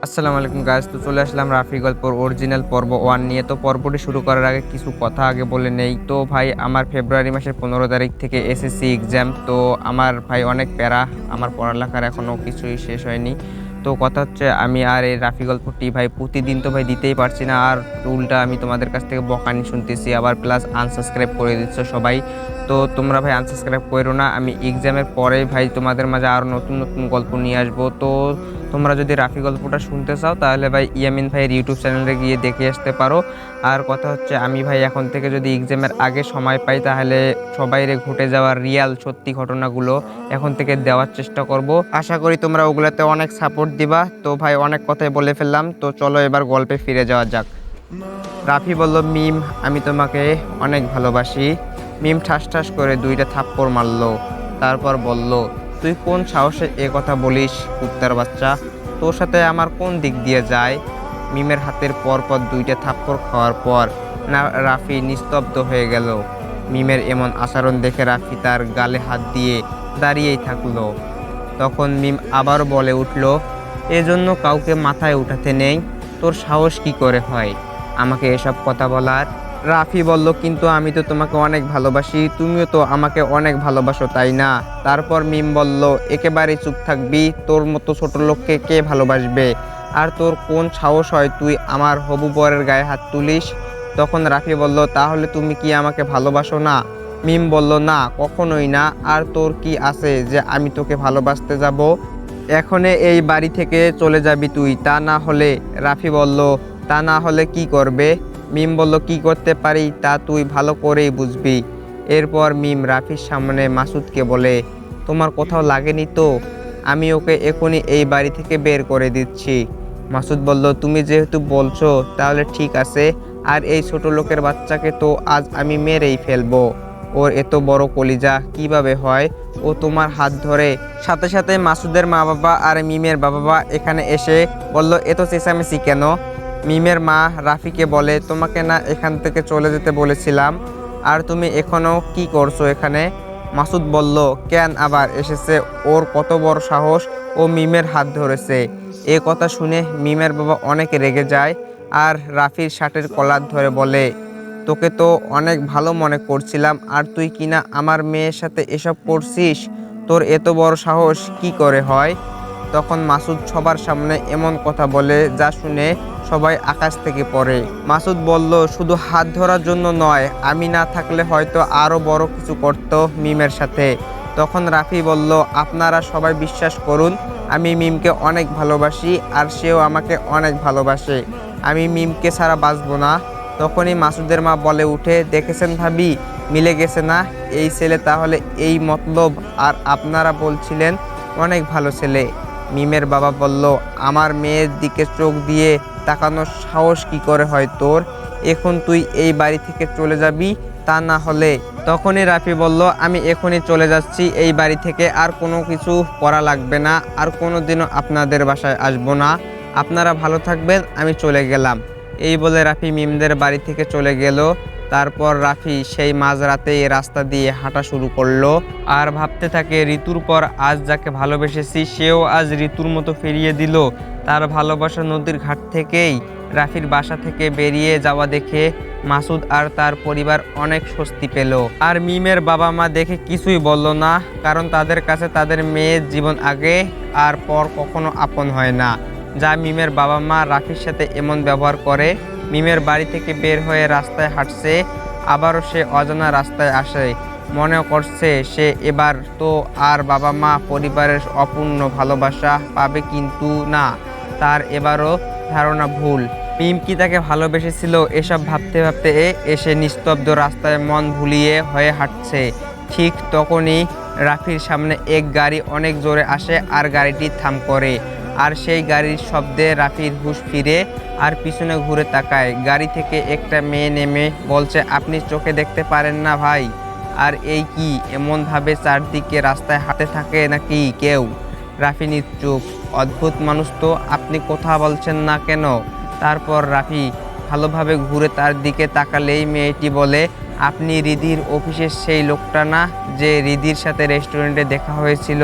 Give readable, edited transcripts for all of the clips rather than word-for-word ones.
আসসালামু আলাইকুম গাইস, তো চলে আসলাম রাফি গল্পর অরিজিনাল পর্ব 1 নিয়ে। তো পর্বটি শুরু করার আগে কিছু কথা আগে বলে নেই। তো ভাই, আমার ফেব্রুয়ারি মাসের 15 তারিখ থেকে এসএসসি এক্সাম। তো আমার ভাই অনেক প্যারা, আমার পড়ালেখার এখনো কিছুই শেষ হয়নি। তো কথা হচ্ছে, আমি আর এই রাফি গল্পটি ভাই প্রতিদিন তো ভাই দিতেই পারছি না, আর উল্টা আমি তোমাদের কাছ থেকে বকানি শুনতেছি, আবার প্লাস আনসাবস্ক্রাইব করে দিচ্ছ সবাই। তো তোমরা ভাই আনসাবস্ক্রাইব করো না, আমি এক্সামের পরেই ভাই তোমাদের মাঝে আরও নতুন নতুন গল্প নিয়ে আসবো। তো তোমরা যদি রাফি গল্পটা শুনতে চাও তাহলে ভাই ইয়ামিন ভাইয়ের ইউটিউব চ্যানেলে গিয়ে দেখে আসতে পারো। আর কথা হচ্ছে, আমি ভাই এখন থেকে যদি এক্সামের আগে সময় পাই তাহলে সবাইরে ঘটে যাওয়া রিয়াল সত্যি ঘটনাগুলো এখন থেকে দেওয়ার চেষ্টা করব। আশা করি তোমরা ওগুলাতে অনেক সাপোর্ট দিবা। তো ভাই অনেক কথাই বলে ফেললাম, তো চলো এবার গল্পে ফিরে যাওয়া যাক। রাফি বলল, মিম, আমি তোমাকে অনেক ভালোবাসি। মিম ঠাস ঠাস করে দুইটা থাপ্পড় মারলো, তারপর বলল, তুই কোন সাহসে এ কথা বলিস কুত্তার বাচ্চা? তোর সাথে আমার কোন দিক দিয়ে যায়? মিমের হাতের পরপর দুইটা থাপ্পড় খাওয়ার পর না রাফি নিস্তব্ধ হয়ে গেল। মিমের এমন আচরণ দেখে রাফি তার গালে হাত দিয়ে দাঁড়িয়েই থাকলো। তখন মিম আবার বলে উঠল, এজন্য কাউকে মাথায় উঠাতে নেই। তোর সাহস কি করে হয় আমাকে এসব কথা বলার? রাফি বলল, কিন্তু আমি তো তোমাকে অনেক ভালোবাসি, তুমিও তো আমাকে অনেক ভালোবাসো, তাই না? তারপর মিম বলল, একেবারেই চুপ থাকবি, তোর মতো ছোট লোককে কে ভালোবাসবে? আর তোর কোন সাহস হয় তুই আমার হবু বরের গায়ে হাত তুলিস? তখন রাফি বলল, তাহলে তুমি কি আমাকে ভালোবাসো না? মিম বলল, না, কখনোই না। আর তোর কি আছে যে আমি তোকে ভালোবাসতে যাব? এখনে এই বাড়ি থেকে চলে যাবি তুই, তা না হলে? রাফি বলল, তা না হলে কি করবে? মিম বলল, কি করতে পারি তা তুই ভালো করেই বুঝবি। এরপর মিম রাফির সামনে মাসুদকে বলে, তোমার কোথাও লাগেনি তো? আমি ওকে এখনই এই বাড়ি থেকে বের করে দিচ্ছি। মাসুদ বলল, তুমি যেহেতু বলছো তাহলে ঠিক আছে। আর এই ছোট লোকের বাচ্চাকে তো আজ আমি মেরেই ফেলবো। ওর এত বড় কলিজা কিভাবে হয়? ও তোমার হাত ধরে। সাথে সাথে মাসুদের মা বাবা আর মিমের বাবা এখানে এসে বলল, এত চেঁচামেচি কেন? মিমের মা রাফিকে বলে, তোমাকে না এখান থেকে চলে যেতে বলেছিলাম, আর তুমি এখনো কি করছো এখানে? মাসুদ বলল, কেন আবার এসেছে? ওর কত বড় সাহস, ও মিমের হাত ধরেছে। এ কথা শুনে মিমের বাবা অনেক রেগে যায়, আর রাফির শার্টের কলার ধরে বলে, তোকে তো অনেক ভালো মনে করছিলাম, আর তুই কিনা আমার মেয়ের সাথে এসব করছিস? তোর এত বড় সাহস কি করে হয়? তখন মাসুদ সবার সামনে এমন কথা বলে যা শুনে সবাই আকাশ থেকে পড়ে। মাসুদ বলল, শুধু হাত ধরার জন্য নয়, আমি না থাকলে হয়তো আরো বড় কিছু করতো মিমের সাথে। তখন রাফি বলল, আপনারা সবাই বিশ্বাস করুন, আমি মিমকে অনেক ভালোবাসি, আর সেও আমাকে অনেক ভালোবাসে। আমি মিমকে ছাড়া বাঁচবো না। তখনই মাসুদের মা বলে উঠে, দেখেছেন ভাবি, মিলে গেছে না? এই ছেলে তাহলে এই মতলব, আর আপনারা বলছিলেন অনেক ভালো ছেলে। মিমের বাবা বলল, আমার মেয়ের দিকে চোখ দিয়ে তাকানোর সাহস কি করে হয় তোর? এখন তুই এই বাড়ি থেকে চলে যাবি, তা না হলে? তখনই রাফি বলল, আমি এখনই চলে যাচ্ছি এই বাড়ি থেকে, আর কোনো কিছু করা লাগবে না, আর কোনো দিনও আপনাদের বাসায় আসবো না। আপনারা ভালো থাকবেন, আমি চলে গেলাম। এই বলে রাফি মিমদের বাড়ি থেকে চলে গেল। তারপর রাফি সেই মাঝরাতে এই রাস্তা দিয়ে হাঁটা শুরু করলো, আর ভাবতে থাকে, ঋতুর পর আজ যাকে ভালোবেসেছি সেও আজ ঋতুর মতো ফিরিয়ে দিল তার ভালোবাসা নদীর ঘাট থেকেই। রাফির বাসা থেকে বেরিয়ে যাওয়া দেখে মাসুদ আর তার পরিবার অনেক স্বস্তি পেল। আর মিমের বাবা মা দেখে কিছুই বলল না, কারণ তাদের কাছে তাদের মেয়ের জীবন আগে আর পর কখনো আপন হয় না। যা মিমের বাবা মা রাফির সাথে এমন ব্যবহার করে। মিমের বাড়ি থেকে বের হয়ে রাস্তায় হাঁটছে, আবারও সে অজানা রাস্তায় আসে। মনে করছে সে এবার তো আর বাবা মা পরিবারের অপূর্ণ ভালোবাসা পাবে, কিন্তু না, তার এবারও ধারণা ভুল। মিম কি তাকে ভালোবেসেছিল? এসব ভাবতে ভাবতে এসে নিস্তব্ধ রাস্তায় মন ভুলিয়ে হয়ে হাঁটছে। ঠিক তখনই রাফির সামনে এক গাড়ি অনেক জোরে আসে, আর গাড়িটি থাম করে। আর সেই গাড়ির শব্দে রাফির হুঁশ ফিরে, আর পিছনে ঘুরে তাকায়। গাড়ি থেকে একটা মেয়ে নেমে বলছে, আপনি চোখে দেখতে পারেন না ভাই? আর এই কি এমনভাবে চারদিকে রাস্তায় হাঁটতে থাকে নাকি কেউ? রাফি নিশ্চুপ। অদ্ভুত মানুষ তো, আপনি কথা বলছেন না কেন? তারপর রাফি ভালোভাবে ঘুরে তার দিকে তাকালেই মেয়েটি বলে, আপনি রিধির অফিসের সেই লোকটা না, যে রিধির সাথে রেস্টুরেন্টে দেখা হয়েছিল?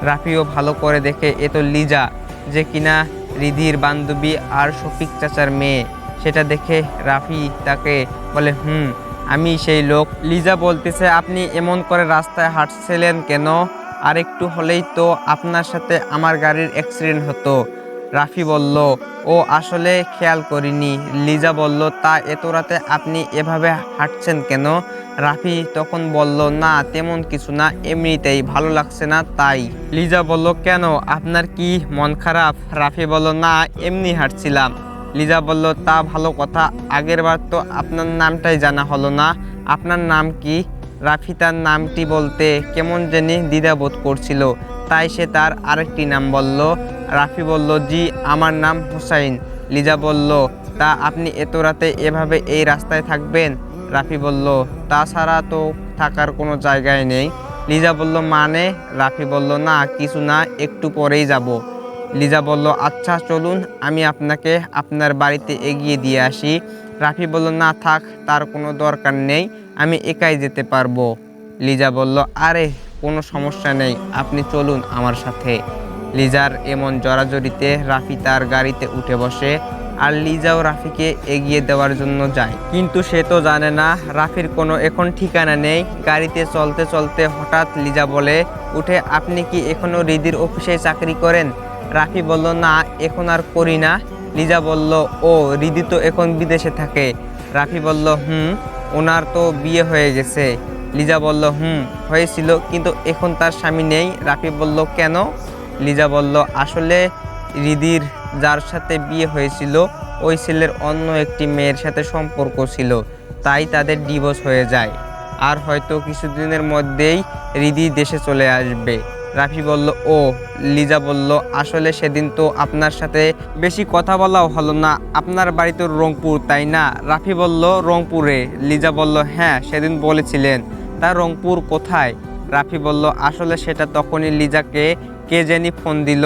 রাফিও ভালো করে দেখে, এ তো লিজা, যে কিনা রিধির বান্ধবী আর শফিক চাচার মেয়ে। সেটা দেখে রাফি তাকে বলে, আমি সেই লোক। লিজা বলতেছে, আপনি এমন করে রাস্তায় হাঁটছিলেন কেন? আর একটু হলেই তো আপনার সাথে আমার গাড়ির অ্যাক্সিডেন্ট হতো। রাফি বলল, ও আসলে খেয়াল করিনি। লিজা বলল, তা এত রাতে আপনি এভাবে হাঁটছেন কেন? রাফি তখন বলল, না তেমন কিছু না, এমনিতেই ভালো লাগছে না তাই। লিজা বলল, কেন, আপনার কি মন খারাপ? রাফি বলল, না এমনি হাঁটছিলাম। লিজা বলল, তা ভালো কথা, আগের বার তো আপনার নামটাই জানা হলো না। আপনার নাম কি? রাফি তার নামটি বলতে কেমন জানি দ্বিধাবোধ করছিল, তাই সে তার আরেকটি নাম বলল। রাফি বলল, জি আমার নাম হুসাইন। লিজা বলল, তা আপনি এত রাতে এভাবে এই রাস্তায় থাকবেন? রাফি বলল, তাছাড়া তো থাকার কোনো জায়গায় নেই। লিজা বলল, মানে? রাফি বলল, না কিছু না, একটু পরেই যাব। লিজা বলল, আচ্ছা চলুন, আমি আপনাকে আপনার বাড়িতে এগিয়ে দিয়ে আসি। রাফি বলল, না থাক, তার কোনো দরকার নেই, আমি একাই যেতে পারবো। লিজা বলল, আরে কোনো সমস্যা নেই, আপনি চলুন আমার সাথে। লিজার এমন জড়াজড়িতে রাফি তার গাড়িতে উঠে বসে, আর লিজাও রাফিকে এগিয়ে দেওয়ার জন্য যায়। কিন্তু সে তো জানে না রাফির কোনো এখন ঠিকানা নেই। গাড়িতে চলতে চলতে হঠাৎ লিজা বলে উঠে, আপনি কি এখনো রিদির অফিসে চাকরি করেন? রাফি বলল, না এখন আর করি না। লিজা বলল, ও রিদি তো এখন বিদেশে থাকে। রাফি বলল, ওনার তো বিয়ে হয়ে গেছে। লিজা বলল, হয়েছিল, কিন্তু এখন তার স্বামী নেই। রাফি বলল, কেন? লিজা বলল, আসলে রিদির যার সাথে বিয়ে হয়েছিল ওই ছেলের অন্য একটি মেয়ের সাথে সম্পর্ক ছিল, তাই তাদের ডিভোর্স হয়ে যায়। আর হয়তো কিছুদিনের মধ্যেই রিদি দেশে চলে আসবে। রাফি বলল, ও। লিজা বলল, আসলে সেদিন তো আপনার সাথে বেশি কথা বলাও হলো না, আপনার বাড়ি তো রংপুর তাই না? রাফি বলল, রংপুরে। লিজা বলল, হ্যাঁ সেদিন বলেছিলেন, তা রংপুর কোথায়? রাফি বলল, আসলে সেটা তখনই লিজাকে কে জানি ফোন দিল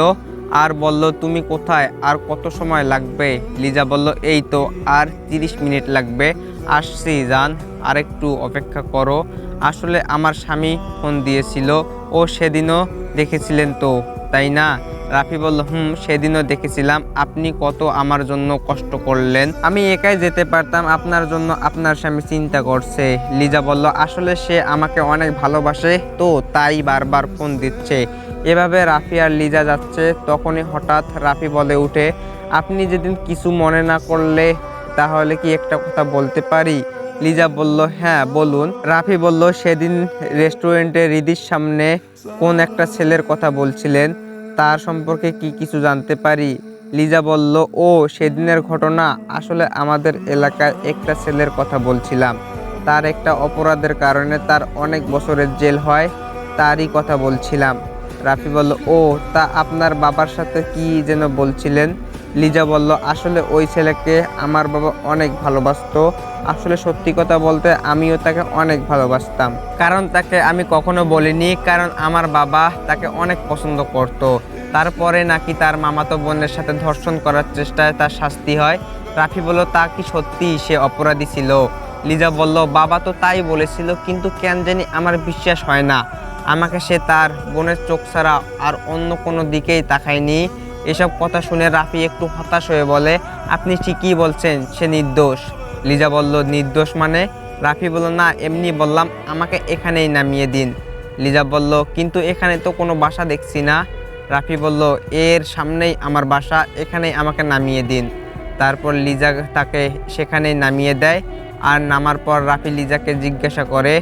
আর বলল, তুমি কোথায়, আর কত সময় লাগবে? লিজা বলল, এই তো আর 30 মিনিট লাগবে, আসছি জান, আর একটু অপেক্ষা করো। আসলে আমার স্বামী ফোন দিয়েছিল, ও সেদিনও দেখেছিলেন তো তাই না? রাফি বলল, সেদিনও দেখেছিলাম, আপনি কত আমার জন্য কষ্ট করলেন, আমি একাই যেতে পারতাম, আপনার জন্য আপনার স্বামী চিন্তা করছে। লিজা বলল, আসলে সে আমাকে অনেক ভালোবাসে তো তাই বারবার ফোন দিচ্ছে। এভাবে রাফি আর লিজা যাচ্ছে, তখনই হঠাৎ রাফি বলে উঠে, আপনি যেদিন কিছু মনে না করলে তাহলে কি একটা কথা বলতে পারি? লিজা বলল, হ্যাঁ বলুন। রাফি বলল, সেদিন রেস্টুরেন্টে রিদির সামনে কোন একটা ছেলের কথা বলছিলেন, তার সম্পর্কে কি কিছু জানতে পারি? লিজা বলল, ও সেদিনের ঘটনা, আসলে আমাদের এলাকায় একটা ছেলের কথা বলছিলাম, তার একটা অপরাধের কারণে তার অনেক বছরের জেল হয়, তারই কথা বলছিলাম। রাফি বলল, ও তা আপনার বাবার সাথে কি যেন বলছিলেন? লিজা বলল, আসলে ওই ছেলেকে আমার বাবা অনেক ভালোবাসতো। আসলে সত্যি কথা বলতে আমিও তাকে অনেক ভালোবাসতাম, কারণ তাকে আমি কখনো বলিনি, কারণ আমার বাবা তাকে অনেক পছন্দ করত। তারপরে নাকি তার মামাতো বোনের সাথে ধর্ষণ করার চেষ্টায় তার শাস্তি হয়। রাফি বলল, তা কি সত্যি সে অপরাধী ছিল? লিজা বলল, বাবা তো তাই বলেছিল, কিন্তু কেন জানি আমার বিশ্বাস হয় না, আমাকে সে তার বোনের চোখ ছাড়া আর অন্য কোনো দিকেই তাকায়নি। এসব কথা শুনে রাফি একটু হতাশ হয়ে বলে, আপনি ঠিকই বলছেন, সে নির্দোষ। লিজা বলল, নির্দোষ মানে? রাফি বলল, না এমনি বললাম, আমাকে এখানেই নামিয়ে দিন। লিজা বলল, কিন্তু এখানে তো কোনো বাসা দেখছি না। রাফি বলল, এর সামনেই আমার বাসা, এখানেই আমাকে নামিয়ে দিন। তারপর লিজা তাকে সেখানেই নামিয়ে দেয়। আর নামার পর রাফি লিজাকে জিজ্ঞাসা করে,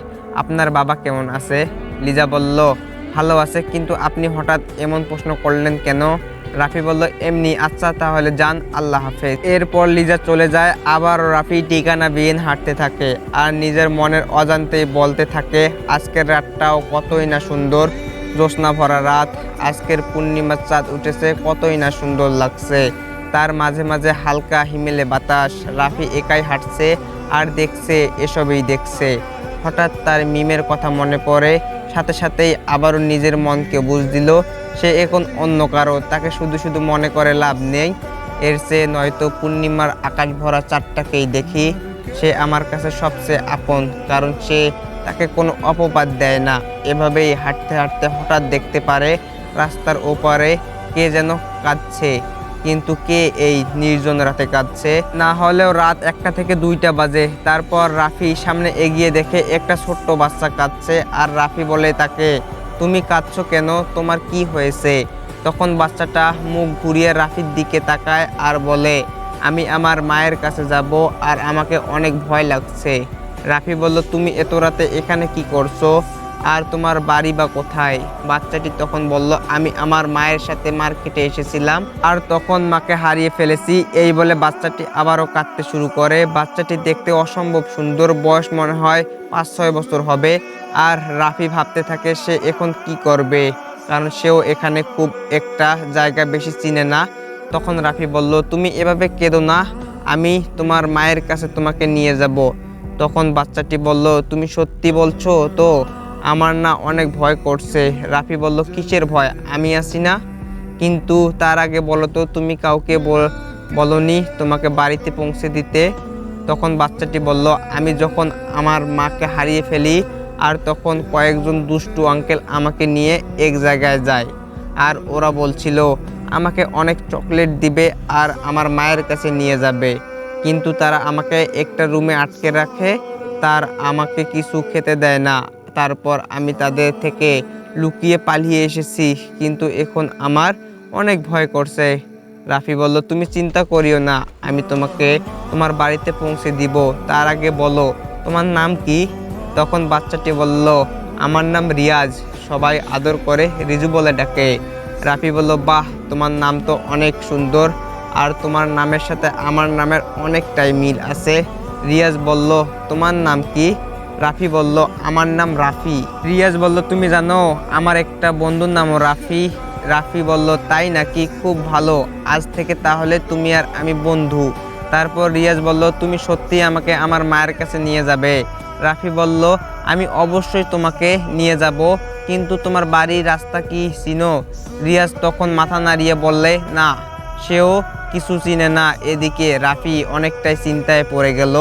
আপনার বাবা কেমন আছে? লিজা বলল, ভালো আছে, কিন্তু আপনি হঠাৎ এমন প্রশ্ন করলেন কেন? রাফি বলল, এমনি। আচ্ছা তাহলে যান, আল্লাহ হাফেজ। এরপর লিজা চলে যায়। আবার রাফি ঠিকানাবিহীন হাঁটতে থাকে আর নিজের মনের অজান্তেই বলতে থাকে, আজকের রাতটাও কতই না সুন্দর, জ্যোৎস্না ভরা রাত, আজকের পূর্ণিমার চাঁদ উঠেছে, কতই না সুন্দর লাগছে। তার মাঝে মাঝে হালকা হিমেলে বাতাস। রাফি একাই হাঁটছে আর দেখছে, এসবই দেখছে। হঠাৎ তার মিমের কথা মনে পড়ে, সাথে সাথেই আবারও নিজের মনকে বুঝ দিল, সে এখন অন্য কারো, তাকে শুধু শুধু মনে করে লাভ নেই। এর চেয়ে নয়তো পূর্ণিমার আকাশ ভরা চাঁদটাকেই দেখি, সে আমার কাছে সবচেয়ে আপন, কারণ সে তাকে কোনো অপবাদ দেয় না। এভাবেই হাঁটতে হাঁটতে হঠাৎ দেখতে পারে রাস্তার ওপারে কে যেন কাঁদছে। কিন্তু কে এই নির্জন রাতে কাঁদছে? না হলেও রাত 1টা থেকে 2টা বাজে। তারপর রাফি সামনে এগিয়ে দেখে একটা ছোট্ট বাচ্চা কাঁদছে। আর রাফি বলে তাকে, তুমি কাঁদছো কেন, তোমার কি হয়েছে? তখন বাচ্চাটা মুখ ঘুরিয়ে রাফির দিকে তাকায় আর বলে, আমি আমার মায়ের কাছে যাব আর আমাকে অনেক ভয় লাগছে। রাফি বলল, তুমি এত রাতে এখানে কি করছো, আর তোমার বাড়ি বা কোথায়? বাচ্চাটি তখন বলল, আমি আমার মায়ের সাথে মার্কেটে এসেছিলাম আর তখন মাকে হারিয়ে ফেলেছি। এই বলে বাচ্চাটি আবারও কাঁদতে শুরু করে। বাচ্চাটি দেখতে অসম্ভব সুন্দর, বয়স মনে হয় 5-6 বছর হবে। আর রাফি ভাবতে থাকে সে এখন কি করবে, কারণ সেও এখানে খুব একটা জায়গা বেশি চিনে না। তখন রাফি বলল, তুমি এভাবে কেঁদো না, আমি তোমার মায়ের কাছে তোমাকে নিয়ে যাব। তখন বাচ্চাটি বলল, তুমি সত্যি বলছো তো? আমার না অনেক ভয় করছে। রাফি বলল, কিসের ভয়, আমি আছি না? কিন্তু তার আগে বলো তো, তুমি কাউকে বলনি তোমাকে বাড়িতে পৌঁছে দিতে? তখন বাচ্চাটি বলল, আমি যখন আমার মাকে হারিয়ে ফেলি আর তখন কয়েকজন দুষ্টু আঙ্কেল আমাকে নিয়ে এক জায়গায় যায় আর ওরা বলছিল আমাকে অনেক চকলেট দিবে আর আমার মায়ের কাছে নিয়ে যাবে, কিন্তু তারা আমাকে একটা রুমে আটকে রাখে, তার আমাকে কিছু খেতে দেয় না। তারপর আমি তাদের থেকে লুকিয়ে পালিয়ে এসেছি, কিন্তু এখন আমার অনেক ভয় করছে। রাফি বলল, তুমি চিন্তা করিও না, আমি তোমাকে তোমার বাড়িতে পৌঁছে দিব। তার আগে বলো তোমার নাম কি? তখন বাচ্চাটি বলল, আমার নাম রিয়াজ, সবাই আদর করে রিজু বলে ডাকে। রাফি বলল, বাহ, তোমার নাম তো অনেক সুন্দর, আর তোমার নামের সাথে আমার নামের অনেকটাই মিল আছে। রিয়াজ বলল, তোমার নাম কি? রাফি বলল, আমার নাম রাফি। রিয়াজ বলল, তুমি জানো আমার একটা বন্ধুর নামও রাফি? রাফি বলল, তাই নাকি, খুব ভালো, আজ থেকে তাহলে তুমি আর আমি বন্ধু। তারপর রিয়াজ বলল, তুমি সত্যি আমাকে আমার মায়ের কাছে নিয়ে যাবে? রাফি বলল, আমি অবশ্যই তোমাকে নিয়ে যাব, কিন্তু তোমার বাড়ির রাস্তা কি চিনো? রিয়াজ তখন মাথা নাড়িয়ে বললে, না, সেও কিছু চিনে না। এদিকে রাফি অনেকটাই চিন্তায় পড়ে গেল।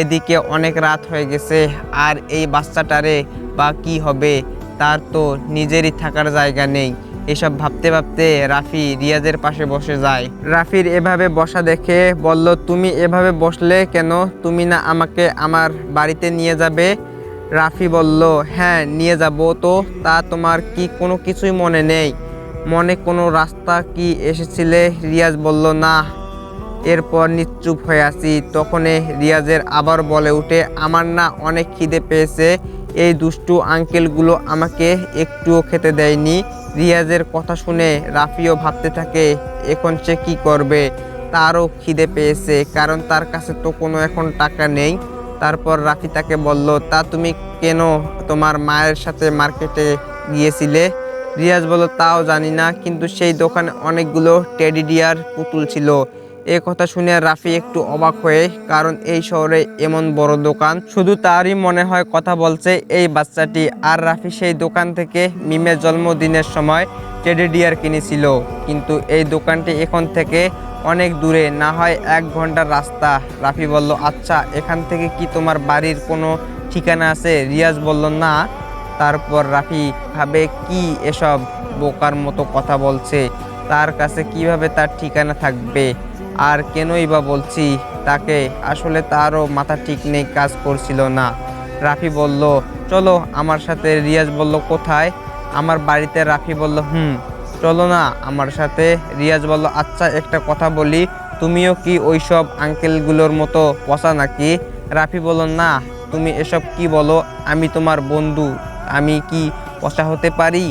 এদিকে অনেক রাত হয়ে গেছে, আর এই বাচ্চাটারে বা কি হবে, তার তো নিজেরই থাকার জায়গা নেই। এসব ভাবতে ভাবতে রাফি রিয়াজের পাশে বসে যায়। রাফির এভাবে বসা দেখে বলল, তুমি এভাবে বসলে কেন, তুমি না আমাকে আমার বাড়িতে নিয়ে যাবে? রাফি বলল, হ্যাঁ নিয়ে যাব তো, তা তোমার কি কোনো কিছুই মনে নেই? মনে কোনো রাস্তা কি এসেছিলে? রিয়াজ বলল, না। এরপর নিশ্চুপ হয়ে আছি। তখনই রিয়াজের আবার বলে উঠে, আমার না অনেক খিদে পেয়েছে, এই দুষ্টু আঙ্কেলগুলো আমাকে একটুও খেতে দেয়নি। রিয়াজের কথা শুনে রাফিও ভাবতে থাকে এখন সে কি করবে, তারও খিদে পেয়েছে, কারণ তার কাছে তো কোনো এখন টাকা নেই। তারপর রাফি তাকে বলল, তা তুমি কেন তোমার মায়ের সাথে মার্কেটে গিয়েছিলে? রিয়াজ বলল, তাও জানি না, কিন্তু সেই দোকানে অনেকগুলো টেডি ডিয়ার পুতুল ছিল। এ কথা শুনে রাফি একটু অবাক হয়ে, কারণ এই শহরে এমন বড় দোকান শুধু তারই মনে হয় কথা বলছে এই বাচ্চাটি। আর রাফি সেই দোকান থেকে মিমের জন্মদিনের সময় টেডি ডিয়ার কিনেছিল, কিন্তু এই দোকানটি এখন থেকে অনেক দূরে, না হয় 1 ঘন্টার রাস্তা। রাফি বলল, আচ্ছা, এখান থেকে কি তোমার বাড়ির কোনো ঠিকানা আছে? রিয়াজ বলল, না। তারপর রাফি ভাবে, কি এসব বোকার মতো কথা বলছে, তার কাছে কিভাবে তার ঠিকানা থাকবে, আর কেনই বা বলছি তাকে, আসলে তারও মাথা ঠিক নেই, কাজ করছিল না। রাফি বলল, চলো আমার সাথে। রিয়াজ বলল, কোথায়? আমার বাড়িতে। রাফি বলল, চলো না আমার সাথে। রিয়াজ বলল, আচ্ছা একটা কথা বলি, তুমিও কি ওইসব আঙ্কেলগুলোর মতো পচা নাকি? রাফি বলল, না, তুমি এসব কি বলো, আমি তোমার বন্ধু, আমি কি পচা হতে পারি?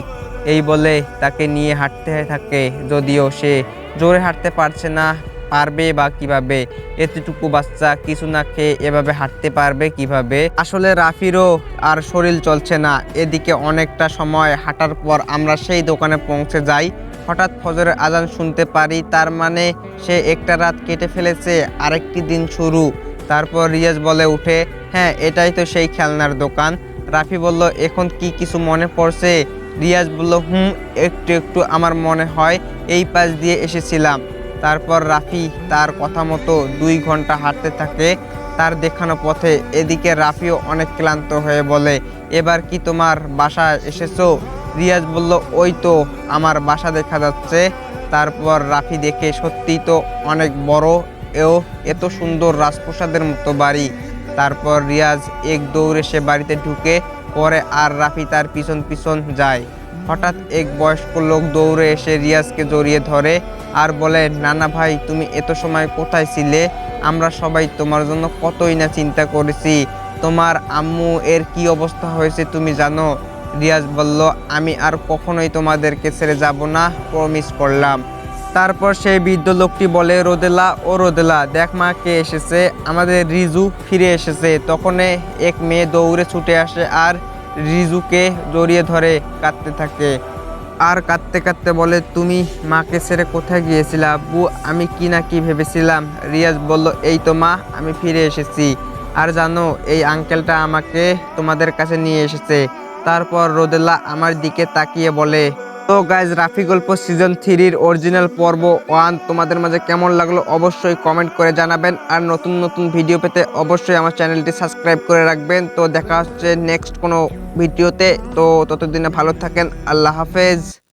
এই বলে তাকে নিয়ে হাঁটতে থাকে, যদিও সে জোরে হাঁটতে পারছে না, পারবে বা কিভাবে, এতটুকু বাচ্চা কিছু না খেয়ে এভাবে হাঁটতে পারবে কিভাবে? আসলে রাফিরও আর শরীর চলছে না। এদিকে অনেকটা সময় হাঁটার পর আমরা সেই দোকানে পৌঁছে যাই। হঠাৎ ফজরের আজান শুনতে পারি, তার মানে সে একটা রাত কেটে ফেলেছে, আরেকটি দিন শুরু। তারপর রিয়াজ বলে উঠে, হ্যাঁ এটাই তো সেই খেলনার দোকান। রাফি বলল, এখন কি কিছু মনে পড়ছে? রিয়াজ বলল, একটু একটু আমার মনে হয়, এই পাশ দিয়ে এসেছিলাম। তারপর রাফি তার কথা মতো 2 ঘন্টা হাঁটতে থাকে তার দেখানো পথে। এদিকে রাফিও অনেক ক্লান্ত হয়ে বলে, এবার কি তোমার বাসায় এসেছো? রিয়াজ বলল, ওই তো আমার বাসা দেখা যাচ্ছে। তারপর রাফি দেখে সত্যিই তো অনেক বড় এত সুন্দর রাজপ্রাসাদের মতো বাড়ি। তারপর রিয়াজ এক দৌড়ে সে বাড়িতে ঢুকে পরে আর রাফি তার পিছন পিছন যায়। হঠাৎ এক বয়স্ক লোক দৌড়ে এসে রিয়াজকে জড়িয়ে ধরে আর বলে, নানা ভাই তুমি এত সময় কোথায় ছিলে? আমরা সবাই তোমার জন্য কতই না চিন্তা করেছি। তোমার আম্মু এর কি অবস্থা হয়েছে তুমি জানো? রিয়াজ বলল, আমি আর কখনোই তোমাদেরকে ছেড়ে যাব না, প্রমিস করলাম। তারপর সেই বৃদ্ধ লোকটি বলে, রোদেলা ও রোদেলা দেখ মা কে এসেছে, আমাদের রিজু ফিরে এসেছে। তখন এক মেয়ে দৌড়ে ছুটে আসে আর রিজুকে জড়িয়ে ধরে কাঁদতে থাকে আর কাঁদতে কাঁদতে বলে, তুমি মাকে ছেড়ে কোথায় গিয়েছিলে আব্বু? আমি কি না কি ভেবেছিলাম। রিয়াজ বলল, এই তো মা আমি ফিরে এসেছি, আর জানো এই আঙ্কেলটা আমাকে তোমাদের কাছে নিয়ে এসেছে। তারপর রোদেলা আমার দিকে তাকিয়ে বলে, তো গাইজ রাফি গল্প সিজন 3-র অরিজিনাল পর্ব 1 তোমাদের মাঝে কেমন লাগলো অবশ্যই কমেন্ট করে জানাবেন। আর নতুন নতুন ভিডিও পেতে অবশ্যই আমার চ্যানেলটি সাবস্ক্রাইব করে রাখবেন। তো দেখা হচ্ছে নেক্সট কোনো ভিডিওতে। তো ততদিনে ভালো থাকেন, আল্লাহ হাফেজ।